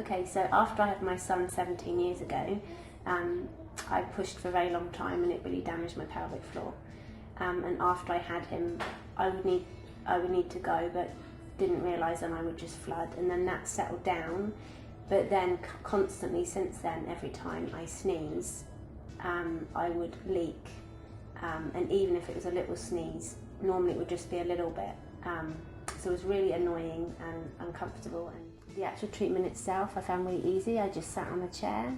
Okay, so after I had my son 17 years ago, I pushed for a very long time and it really damaged my pelvic floor. And after I had him, I would need to go, but didn't realise then I would just flood, and then that settled down. But then constantly since then, every time I sneeze, I would leak, and even if it was a little sneeze, normally it would just be a little bit. So it was really annoying and uncomfortable. And the actual treatment itself I found really easy. I just sat on a chair.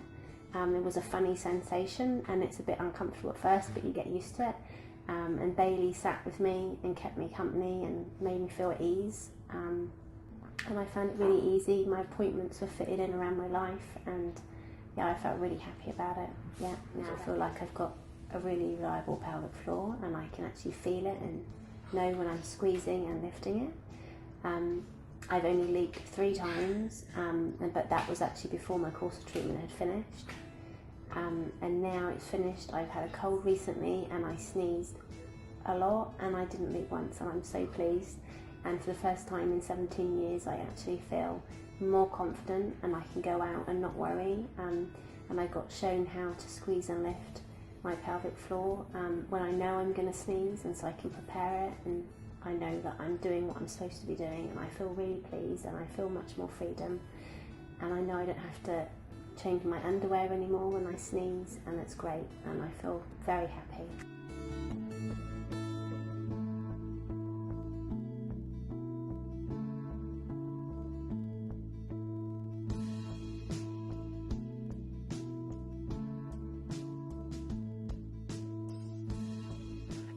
It was a funny sensation and it's a bit uncomfortable at first, but you get used to it. And Bailey sat with me and kept me company and made me feel at ease. And I found it really easy. My appointments were fitted in around my life, and yeah, I felt really happy about it. Yeah, now I feel like I've got a really reliable pelvic floor and I can actually feel it and know when I'm squeezing and lifting it. I've only leaked 3 times, but that was actually before my course of treatment had finished. And now it's finished. I've had a cold recently and I sneezed a lot and I didn't leak once, and I'm so pleased. And for the first time in 17 years I actually feel more confident and I can go out and not worry. And I got shown how to squeeze and lift my pelvic floor when I know I'm going to sneeze, and so I can prepare it and I know that I'm doing what I'm supposed to be doing, and I feel really pleased and I feel much more freedom, and I know I don't have to change my underwear anymore when I sneeze, and it's great and I feel very happy.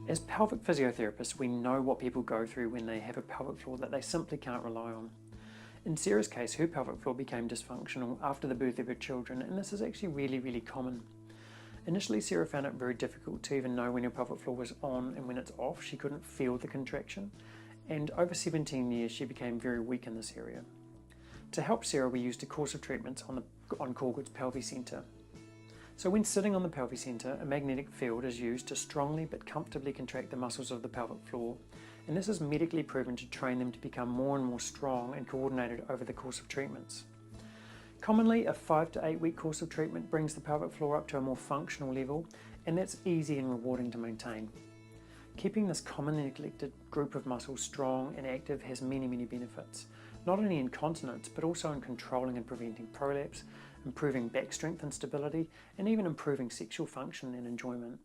As pelvic physiotherapists, we know what people go through when they have a pelvic floor that they simply can't rely on. In Sarah's case, her pelvic floor became dysfunctional after the birth of her children, and this is actually really common. Initially, Sarah found it very difficult to even know when her pelvic floor was on and when it's off. She couldn't feel the contraction, and over 17 years she became very weak in this area. To help Sarah, we used a course of treatments on QRS-PelviCenter. So when sitting on the PelviCenter, a magnetic field is used to strongly but comfortably contract the muscles of the pelvic floor, and this is medically proven to train them to become more and more strong and coordinated over the course of treatments. Commonly, a 5 to 8 week course of treatment brings the pelvic floor up to a more functional level, and that's easy and rewarding to maintain. Keeping this commonly neglected group of muscles strong and active has many benefits, not only in continence but also in controlling and preventing prolapse, improving back strength and stability, and even improving sexual function and enjoyment.